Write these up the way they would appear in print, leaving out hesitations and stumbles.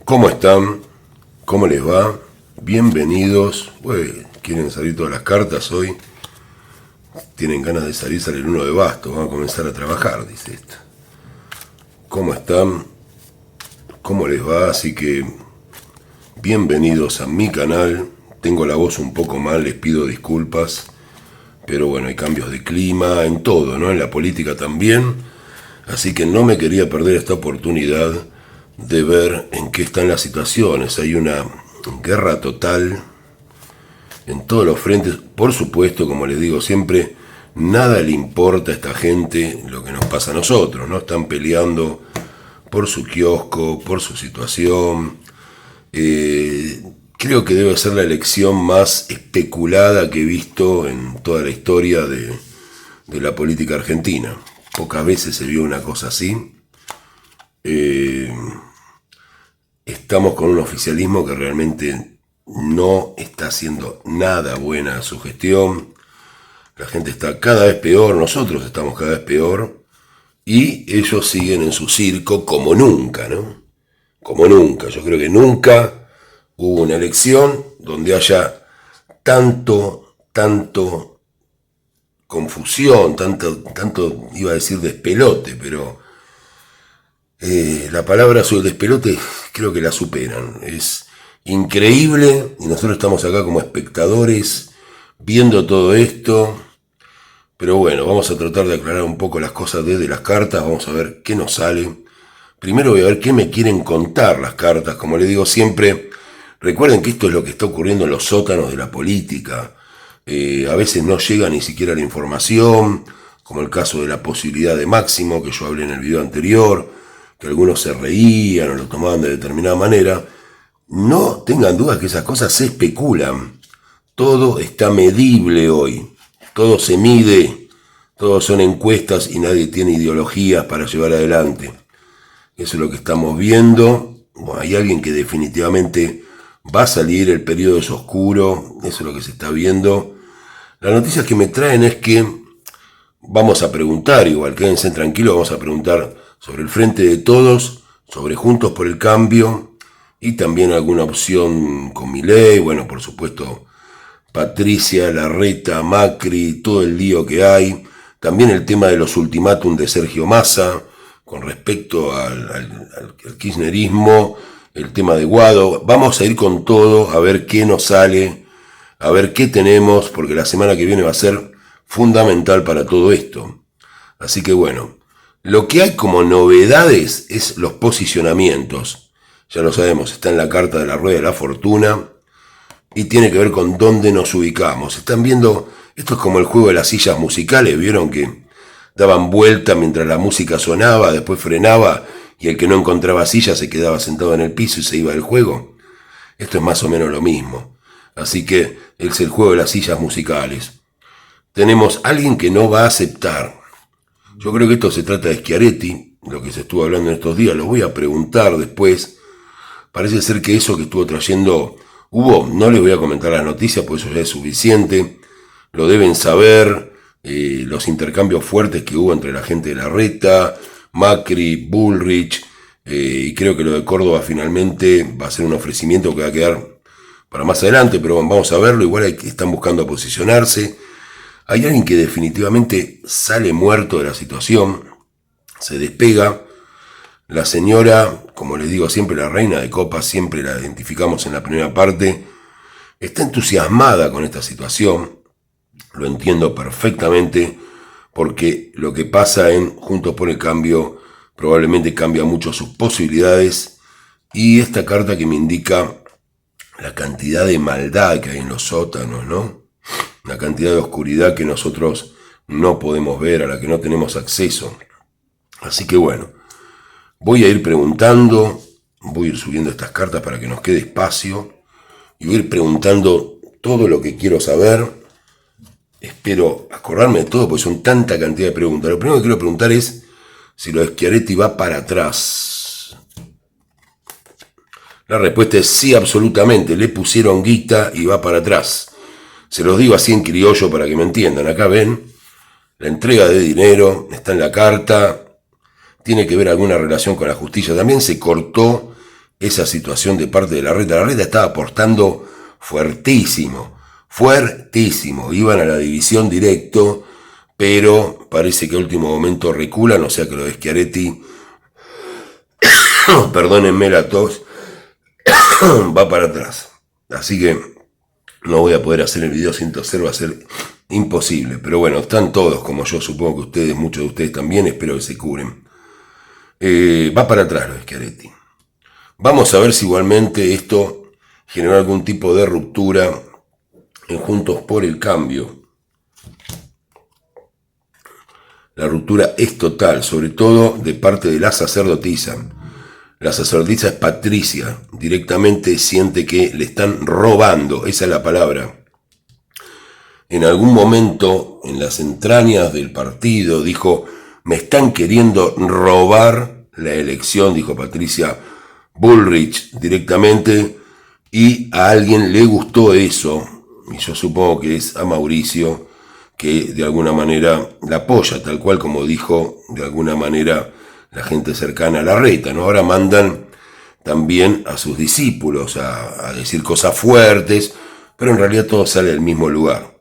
¿Cómo están? ¿Cómo les va? Bienvenidos. ¿Quieren salir todas las cartas hoy? Tienen ganas de salir, sale el uno de bastos. Vamos a comenzar a trabajar, dice esto. ¿Cómo están? ¿Cómo les va? Así que bienvenidos a mi canal. Tengo la voz un poco mal, les pido disculpas. Pero bueno, hay cambios de clima, en todo, ¿no? En la política también. Así que no me quería perder esta oportunidad de ver en qué están las situaciones. Hay una guerra total en todos los frentes. Por supuesto, como les digo siempre, nada le importa a esta gente lo que nos pasa a nosotros, ¿no? Están peleando por su kiosco, por su situación. Creo que debe ser la elección más especulada que he visto en toda la historia de la política argentina. Pocas veces se vio una cosa así. Estamos con un oficialismo que realmente no está haciendo nada buena su gestión. La gente está cada vez peor, nosotros estamos cada vez peor, y ellos siguen en su circo como nunca, ¿no? Como nunca. Yo creo que nunca hubo una elección donde haya tanto confusión, tanto iba a decir despelote, pero la palabra sobre el despelote creo que la superan. Es increíble y nosotros estamos acá como espectadores viendo todo esto. Pero bueno, vamos a tratar de aclarar un poco las cosas desde las cartas. Vamos a ver qué nos sale. Primero voy a ver qué me quieren contar las cartas. Como les digo siempre, recuerden que esto es lo que está ocurriendo en los sótanos de la política. A veces no llega ni siquiera la información, como el caso de la posibilidad de Máximo, que yo hablé en el video anterior, que algunos se reían o lo tomaban de determinada manera. No tengan dudas que esas cosas se especulan. Todo está medible hoy. Todo se mide. Todos son encuestas y nadie tiene ideologías para llevar adelante. Eso es lo que estamos viendo. Bueno, hay alguien que definitivamente va a salir, el periodo es oscuro. Eso es lo que se está viendo. Las noticias que me traen es que vamos a preguntar, igual quédense tranquilos, vamos a preguntar sobre el Frente de Todos, sobre Juntos por el Cambio y también alguna opción con Milei. Bueno, por supuesto, Patricia, Larreta, Macri, todo el lío que hay. También el tema de los ultimátum de Sergio Massa con respecto al kirchnerismo, el tema de Guado. Vamos a ir con todo a ver qué nos sale, a ver qué tenemos, porque la semana que viene va a ser fundamental para todo esto. Así que bueno, lo que hay como novedades es los posicionamientos. Ya lo sabemos, está en la carta de la Rueda de la Fortuna y tiene que ver con dónde nos ubicamos. Están viendo, esto es como el juego de las sillas musicales, vieron que daban vuelta mientras la música sonaba, después frenaba y el que no encontraba silla se quedaba sentado en el piso y se iba del juego. Esto es más o menos lo mismo. Así que es el juego de las sillas musicales. Tenemos a alguien que no va a aceptar. Yo creo que esto se trata de Schiaretti, lo que se estuvo hablando en estos días. Lo voy a preguntar después. Parece ser que eso que estuvo trayendo no les voy a comentar las noticias, porque eso ya es suficiente. Lo deben saber. Los intercambios fuertes que hubo entre la gente de Larreta, Macri, Bullrich. Y creo que lo de Córdoba finalmente va a ser un ofrecimiento que va a quedar para más adelante, pero vamos a verlo. Igual están buscando posicionarse. Hay alguien que definitivamente sale muerto de la situación, se despega. La señora, como les digo siempre, la reina de copas, siempre la identificamos en la primera parte, está entusiasmada con esta situación. Lo entiendo perfectamente, porque lo que pasa en Juntos por el Cambio probablemente cambia mucho sus posibilidades. Y esta carta que me indica la cantidad de maldad que hay en los sótanos, ¿no? Una cantidad de oscuridad que nosotros no podemos ver, a la que no tenemos acceso. Así que bueno, voy a ir preguntando, voy a ir subiendo estas cartas para que nos quede espacio y voy a ir preguntando todo lo que quiero saber. Espero acordarme de todo porque son tanta cantidad de preguntas. Lo primero que quiero preguntar es si lo de Schiaretti va para atrás. La respuesta es sí, absolutamente. Le pusieron guita y va para atrás. Se los digo así en criollo para que me entiendan. Acá ven, la entrega de dinero está en la carta. Tiene que ver alguna relación con la justicia. También se cortó esa situación de parte de Larreta. Larreta estaba apostando fuertísimo, fuertísimo. Iban a la división directo, pero parece que a último momento reculan, o sea que lo de Schiaretti, perdónenme la tos, va para atrás. Así que no voy a poder hacer el video sin toser, va a ser imposible. Pero bueno, están todos como yo, supongo que ustedes, muchos de ustedes también, espero que se curen. Va para atrás lo de Schiaretti. Vamos a ver si igualmente esto generó algún tipo de ruptura en Juntos por el Cambio. La ruptura es total, sobre todo de parte de la sacerdotisa. La sacerdotisa es Patricia, directamente siente que le están robando, esa es la palabra. En algún momento, en las entrañas del partido, dijo, me están queriendo robar la elección, dijo Patricia Bullrich directamente, y a alguien le gustó eso, y yo supongo que es a Mauricio, que de alguna manera la apoya, tal cual como dijo de alguna manera la gente cercana a Larreta, ¿no? Ahora mandan también a sus discípulos a decir cosas fuertes, pero en realidad todo sale del mismo lugar.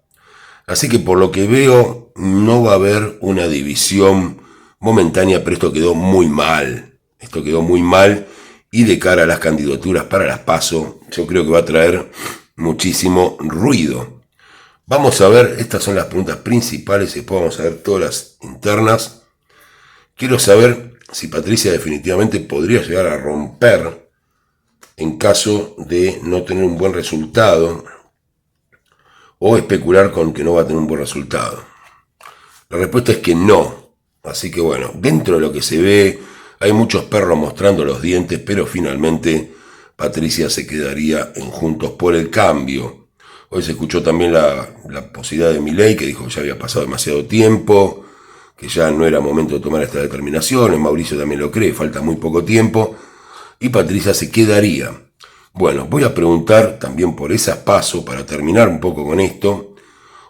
Así que por lo que veo no va a haber una división momentánea, pero esto quedó muy mal. Esto quedó muy mal y de cara a las candidaturas para las PASO, yo creo que va a traer muchísimo ruido. Vamos a ver, estas son las preguntas principales, después vamos a ver todas las internas. Quiero saber si Patricia definitivamente podría llegar a romper en caso de no tener un buen resultado o especular con que no va a tener un buen resultado. La respuesta es que no. Así que bueno, dentro de lo que se ve, hay muchos perros mostrando los dientes, pero finalmente Patricia se quedaría en Juntos por el Cambio. Hoy se escuchó también la posibilidad de Milei, que dijo que ya había pasado demasiado tiempo, que ya no era momento de tomar esta determinación. Mauricio también lo cree, falta muy poco tiempo, y Patricia se quedaría. Bueno, voy a preguntar también por esas PASO, para terminar un poco con esto.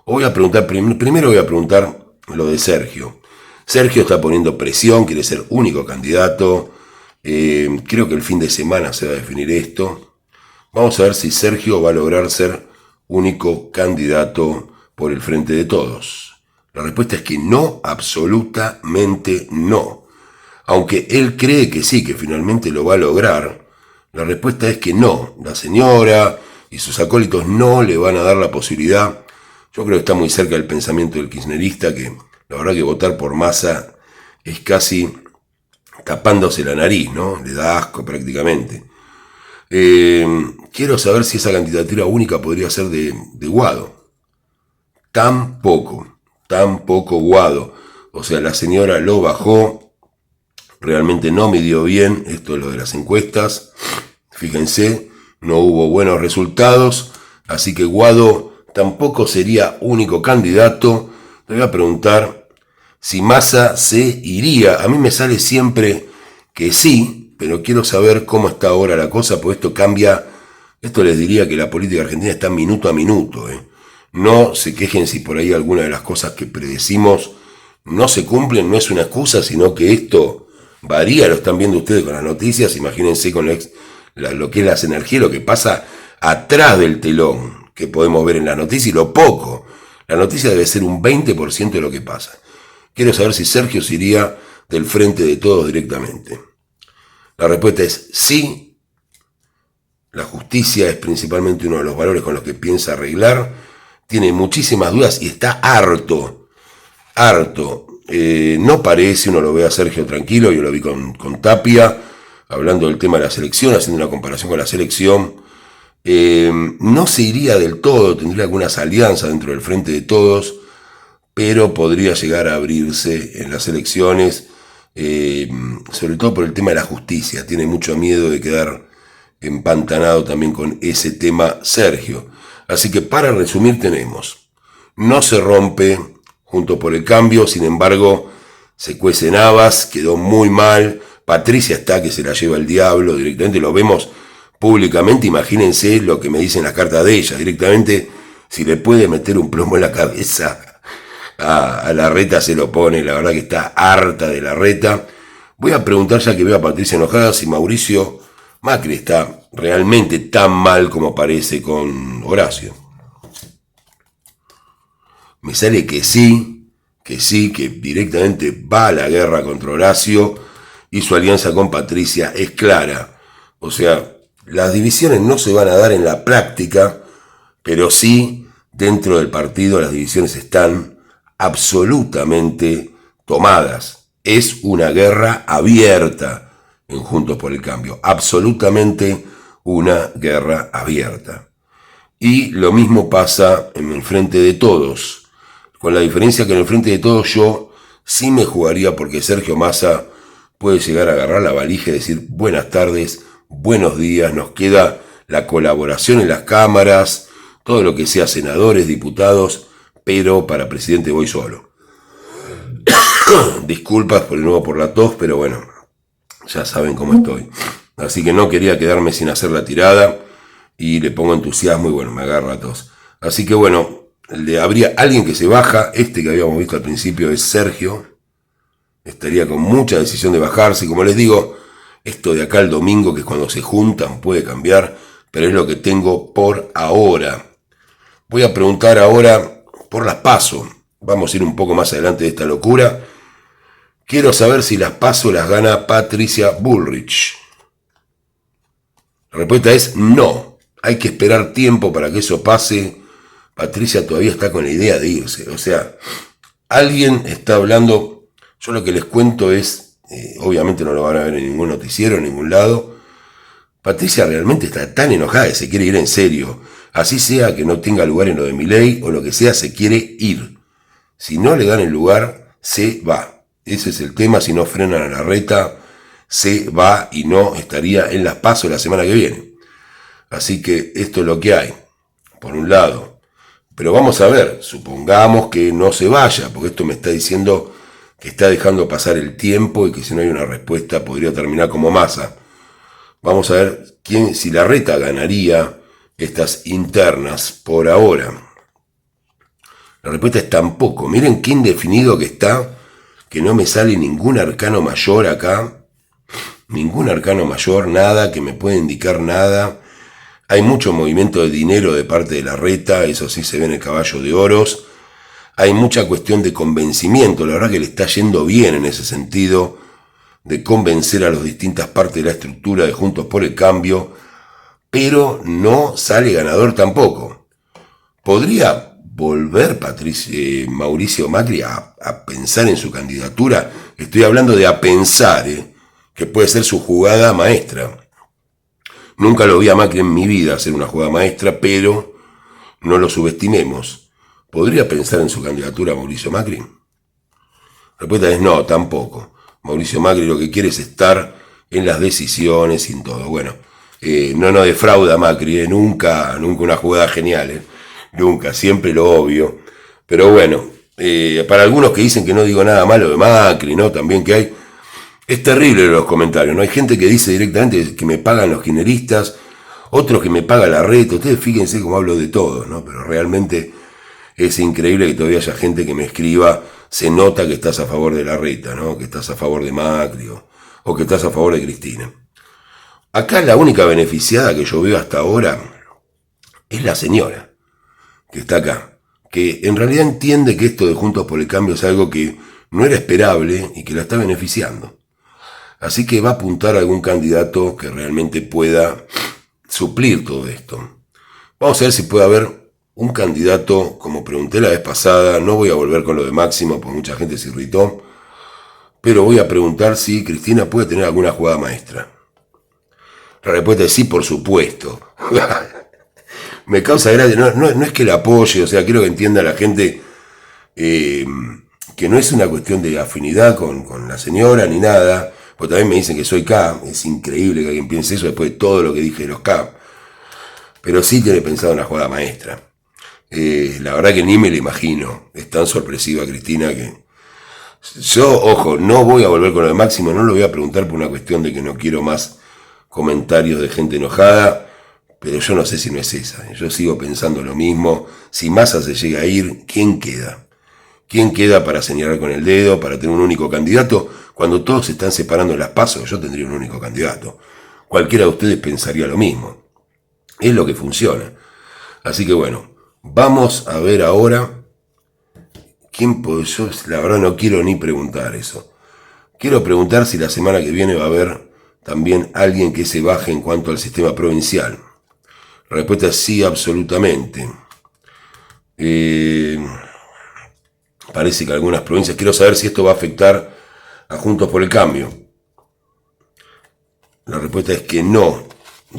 Voy a preguntar, primero voy a preguntar lo de Sergio. Sergio está poniendo presión, quiere ser único candidato. Creo que el fin de semana se va a definir esto. Vamos a ver si Sergio va a lograr ser único candidato por el Frente de Todos. La respuesta es que no, absolutamente no. Aunque él cree que sí, que finalmente lo va a lograr, la respuesta es que no. La señora y sus acólitos no le van a dar la posibilidad. Yo creo que está muy cerca del pensamiento del kirchnerista, que la verdad que votar por Massa es casi tapándose la nariz, ¿no? Le da asco prácticamente. Quiero saber si esa candidatura única podría ser de Guado. Tampoco Guado. O sea, la señora lo bajó, realmente no midió bien, esto es lo de las encuestas, fíjense, no hubo buenos resultados, así que Guado tampoco sería único candidato. Le voy a preguntar si Massa se iría. A mí me sale siempre que sí, pero quiero saber cómo está ahora la cosa, porque esto cambia. Esto les diría que la política argentina está minuto a minuto. No se quejen si por ahí alguna de las cosas que predecimos no se cumplen, no es una excusa, sino que esto varía, lo están viendo ustedes con las noticias. Imagínense con lo que es las energías, lo que pasa atrás del telón, que podemos ver en la noticia, y lo poco. La noticia debe ser un 20% de lo que pasa. Quiero saber si Sergio se iría del Frente de Todos directamente. La respuesta es sí. La justicia es principalmente uno de los valores con los que piensa arreglar. Tiene muchísimas dudas y está harto. No parece, uno lo ve a Sergio tranquilo, yo lo vi con Tapia, hablando del tema de la selección, haciendo una comparación con la selección. No se iría del todo, tendría algunas alianzas dentro del Frente de Todos, pero podría llegar a abrirse en las elecciones, sobre todo por el tema de la justicia. Tiene mucho miedo de quedar empantanado también con ese tema Sergio. Así que para resumir tenemos, no se rompe Juntos por el Cambio, sin embargo se cuecen habas, quedó muy mal. Patricia está que se la lleva el diablo directamente, lo vemos públicamente. Imagínense lo que me dicen las cartas de ella, directamente si le puede meter un plomo en la cabeza a Larreta se lo pone. La verdad que está harta de Larreta. Voy a preguntar, ya que veo a Patricia enojada, si Mauricio Macri está realmente tan mal como parece con Horacio. Me sale que sí, que directamente va a la guerra contra Horacio y su alianza con Patricia es clara. O sea, las divisiones no se van a dar en la práctica, pero sí dentro del partido las divisiones están absolutamente tomadas. Es una guerra abierta en Juntos por el Cambio, absolutamente una guerra abierta. Y lo mismo pasa en el Frente de Todos, con la diferencia que en el Frente de Todos yo sí me jugaría porque Sergio Massa puede llegar a agarrar la valija y decir buenas tardes, buenos días, nos queda la colaboración en las cámaras, todo lo que sea senadores, diputados, pero para presidente voy solo. Disculpas por de nuevo por la tos, pero bueno, ya saben cómo estoy. Así que no quería quedarme sin hacer la tirada y le pongo entusiasmo y bueno, me agarra tos. Así que bueno, habría alguien que se baja, este que habíamos visto al principio es Sergio, estaría con mucha decisión de bajarse, y como les digo, esto de acá el domingo, que es cuando se juntan, puede cambiar, pero es lo que tengo por ahora. Voy a preguntar ahora por las PASO, vamos a ir un poco más adelante de esta locura. Quiero saber si las PASO las gana Patricia Bullrich. La respuesta es no. Hay que esperar tiempo para que eso pase. Patricia todavía está con la idea de irse. O sea, alguien está hablando. Yo lo que les cuento es, obviamente no lo van a ver en ningún noticiero, en ningún lado. Patricia realmente está tan enojada que se quiere ir en serio. Así sea que no tenga lugar en lo de Milei o lo que sea, se quiere ir. Si no le dan el lugar, se va. Ese es el tema, si no frenan a Larreta, se va y no estaría en las PASO la semana que viene. Así que esto es lo que hay, por un lado. Pero vamos a ver, supongamos que no se vaya, porque esto me está diciendo que está dejando pasar el tiempo y que si no hay una respuesta podría terminar como Massa. Vamos a ver si Larreta ganaría estas internas por ahora. La respuesta es tampoco. Miren qué indefinido que está, que no me sale ningún arcano mayor acá. Ningún arcano mayor, nada que me pueda indicar nada. Hay mucho movimiento de dinero de parte de Larreta, eso sí se ve en el caballo de oros. Hay mucha cuestión de convencimiento, la verdad que le está yendo bien en ese sentido, de convencer a las distintas partes de la estructura de Juntos por el Cambio, pero no sale ganador tampoco. ¿Podría volver Mauricio Macri a pensar en su candidatura? Estoy hablando de a pensar, que puede ser su jugada maestra. Nunca lo vi a Macri en mi vida hacer una jugada maestra, pero no lo subestimemos. ¿Podría pensar en su candidatura Mauricio Macri? La respuesta es no, tampoco. Mauricio Macri lo que quiere es estar en las decisiones y en todo. Bueno, no defrauda a Macri, nunca una jugada genial, nunca, siempre lo obvio. Pero bueno, para algunos que dicen que no digo nada malo de Macri, ¿no? También que hay. Es terrible los comentarios, ¿no? Hay gente que dice directamente que me pagan los kirchneristas, otros que me paga Larreta. Ustedes fíjense cómo hablo de todos, ¿no? Pero realmente es increíble que todavía haya gente que me escriba, se nota que estás a favor de Larreta, ¿no? Que estás a favor de Macri o que estás a favor de Cristina. Acá la única beneficiada que yo veo hasta ahora es la señora que está acá, que en realidad entiende que esto de Juntos por el Cambio es algo que no era esperable y que la está beneficiando. Así que va a apuntar a algún candidato que realmente pueda suplir todo esto. Vamos a ver si puede haber un candidato, como pregunté la vez pasada, no voy a volver con lo de Máximo porque mucha gente se irritó, pero voy a preguntar si Cristina puede tener alguna jugada maestra. La respuesta es sí, por supuesto. Me causa gracia, no es que la apoye, o sea, quiero que entienda la gente que no es una cuestión de afinidad con la señora ni nada, porque también me dicen que soy K, es increíble que alguien piense eso después de todo lo que dije de los K, pero sí tiene pensado una jugada maestra. La verdad que ni me lo imagino, es tan sorpresiva Cristina que... Yo, ojo, no voy a volver con lo de Máximo, no lo voy a preguntar por una cuestión de que no quiero más comentarios de gente enojada, pero yo no sé si no es esa. Yo sigo pensando lo mismo. Si Massa se llega a ir, ¿quién queda? ¿Quién queda para señalar con el dedo, para tener un único candidato? Cuando todos se están separando en las PASO, yo tendría un único candidato. cualquiera de ustedes pensaría lo mismo. Es lo que funciona. Así que bueno, vamos a ver ahora quién puede. Yo la verdad no quiero ni preguntar eso. Quiero preguntar si la semana que viene va a haber también alguien que se baje en cuanto al sistema provincial. La respuesta es sí, absolutamente. Parece que algunas provincias, quiero saber si esto va a afectar a Juntos por el Cambio. La respuesta es que no,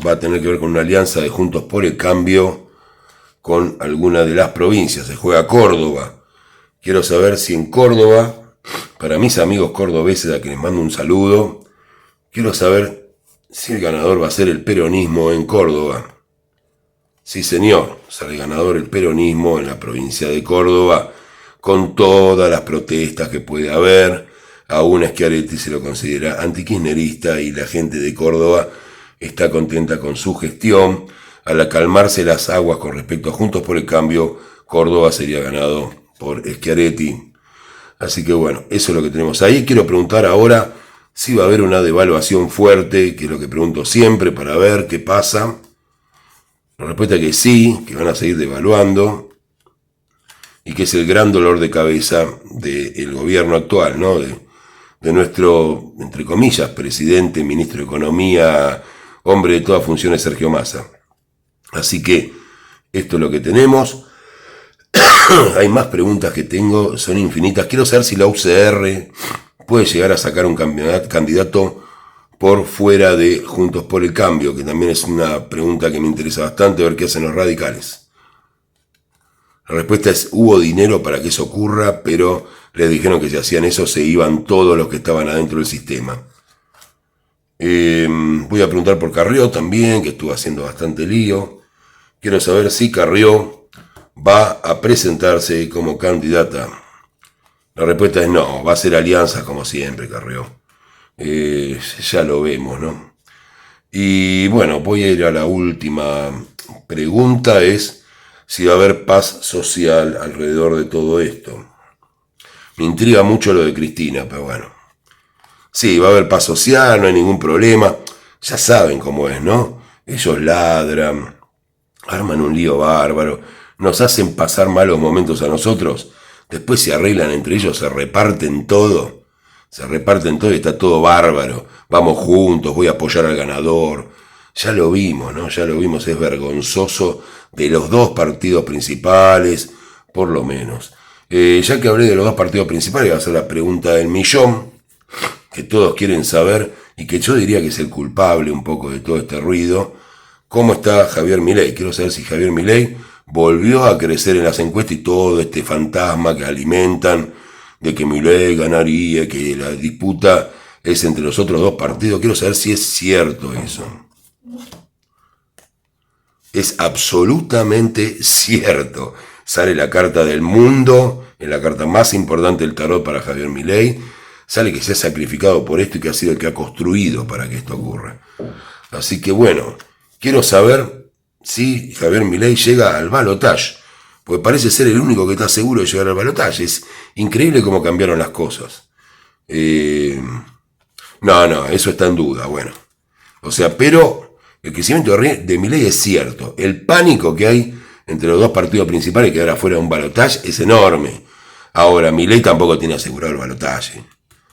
va a tener que ver con una alianza de Juntos por el Cambio con alguna de las provincias. Se juega Córdoba. Quiero saber si en Córdoba, para mis amigos cordobeses a quienes mando un saludo, quiero saber si el ganador va a ser el peronismo en Córdoba. Sí, señor, sale ganador el peronismo en la provincia de Córdoba, con todas las protestas que puede haber. Aún Schiaretti se lo considera antikirchnerista y la gente de Córdoba está contenta con su gestión. Al calmarse las aguas con respecto a Juntos por el Cambio, Córdoba sería ganado por Schiaretti. Así que bueno, eso es lo que tenemos ahí. Quiero preguntar ahora si va a haber una devaluación fuerte, que es lo que pregunto siempre para ver qué pasa. La respuesta es que sí, que van a seguir devaluando y que es el gran dolor de cabeza del gobierno actual, ¿no? De nuestro, entre comillas, presidente, ministro de Economía, hombre de todas funciones, Sergio Massa. Así que esto es lo que tenemos. Hay más preguntas que tengo, son infinitas. Quiero saber si la UCR puede llegar a sacar un candidato por fuera de Juntos por el Cambio, que también es una pregunta que me interesa bastante, ver qué hacen los radicales. La respuesta es, hubo dinero para que eso ocurra, pero les dijeron que si hacían eso se iban todos los que estaban adentro del sistema. Voy a preguntar por Carrió también, que estuvo haciendo bastante lío. Quiero saber si Carrió va a presentarse como candidata. La respuesta es no, va a ser alianza como siempre, Carrió. Ya lo vemos, ¿no? Y bueno, voy a ir a la última pregunta, es si va a haber paz social alrededor de todo esto. Me intriga mucho lo de Cristina, pero bueno. Sí, va a haber paz social, no hay ningún problema. Ya saben cómo es, ¿no? Ellos ladran, arman un lío bárbaro, nos hacen pasar malos momentos a nosotros, después se arreglan entre ellos, se reparten todo y está todo bárbaro. Vamos juntos, voy a apoyar al ganador. Ya lo vimos, ¿no? Ya lo vimos, es vergonzoso de los dos partidos principales, por lo menos. Ya que hablé de los dos partidos principales, va a ser la pregunta del millón, que todos quieren saber, y que yo diría que es el culpable un poco de todo este ruido. ¿Cómo está Javier Milei? Quiero saber si Javier Milei volvió a crecer en las encuestas y todo este fantasma que alimentan de que Milei ganaría, que la disputa es entre los otros dos partidos. Quiero saber si es cierto eso. Es absolutamente cierto. Sale la carta del mundo, es la carta más importante del tarot para Javier Milei. Sale que se ha sacrificado por esto y que ha sido el que ha construido para que esto ocurra. Así que bueno, quiero saber si Javier Milei llega al balotaje, porque parece ser el único que está seguro de llegar al balotaje. Es increíble cómo cambiaron las cosas. No, eso está en duda, bueno. O sea, pero el crecimiento de Milei es cierto. El pánico que hay entre los dos partidos principales que ahora fuera un balotaje es enorme. Ahora, Milei tampoco tiene asegurado el balotaje.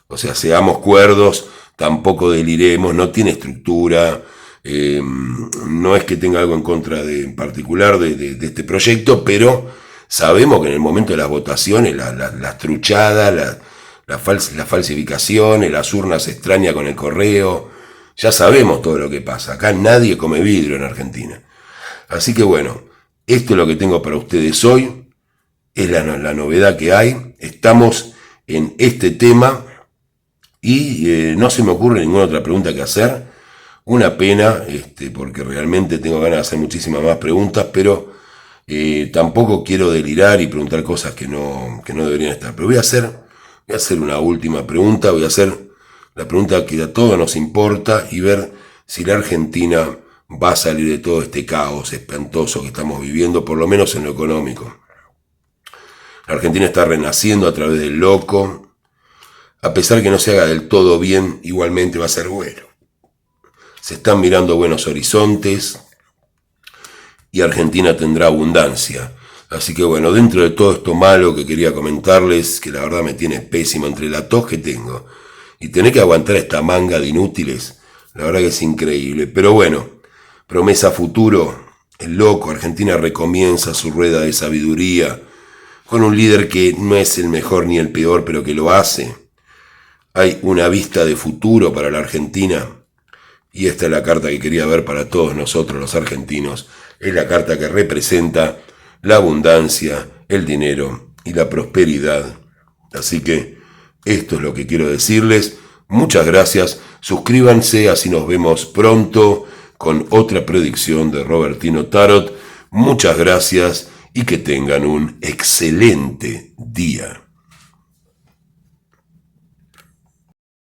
O sea, seamos cuerdos, tampoco deliremos, no tiene estructura. No es que tenga algo en contra en particular de este proyecto, pero sabemos que en el momento de las votaciones, las truchadas, las falsificaciones, las urnas extrañas con el correo, ya sabemos todo lo que pasa. Acá nadie come vidrio en Argentina. Así que bueno, esto es lo que tengo para ustedes hoy, es la novedad que hay. Estamos en este tema y no se me ocurre ninguna otra pregunta que hacer. Una pena, porque realmente tengo ganas de hacer muchísimas más preguntas, pero tampoco quiero delirar y preguntar cosas que no deberían estar. Pero voy a hacer una última pregunta, voy a hacer la pregunta que a todos nos importa y ver si la Argentina va a salir de todo este caos espantoso que estamos viviendo, por lo menos en lo económico. La Argentina está renaciendo a través del loco. A pesar que no se haga del todo bien, igualmente va a ser bueno. se están mirando buenos horizontes y Argentina tendrá abundancia. Así que bueno, dentro de todo esto malo que quería comentarles, que la verdad me tiene pésimo entre la tos que tengo y tener que aguantar esta manga de inútiles, la verdad que es increíble. Pero bueno, promesa futuro, el loco, Argentina recomienza su rueda de sabiduría con un líder que no es el mejor ni el peor, pero que lo hace. Hay una vista de futuro para la Argentina y esta es la carta que quería ver para todos nosotros los argentinos. Es la carta que representa la abundancia, el dinero y la prosperidad. Así que esto es lo que quiero decirles. Muchas gracias. Suscríbanse, así nos vemos pronto con otra predicción de Robertino Tarot. Muchas gracias y que tengan un excelente día.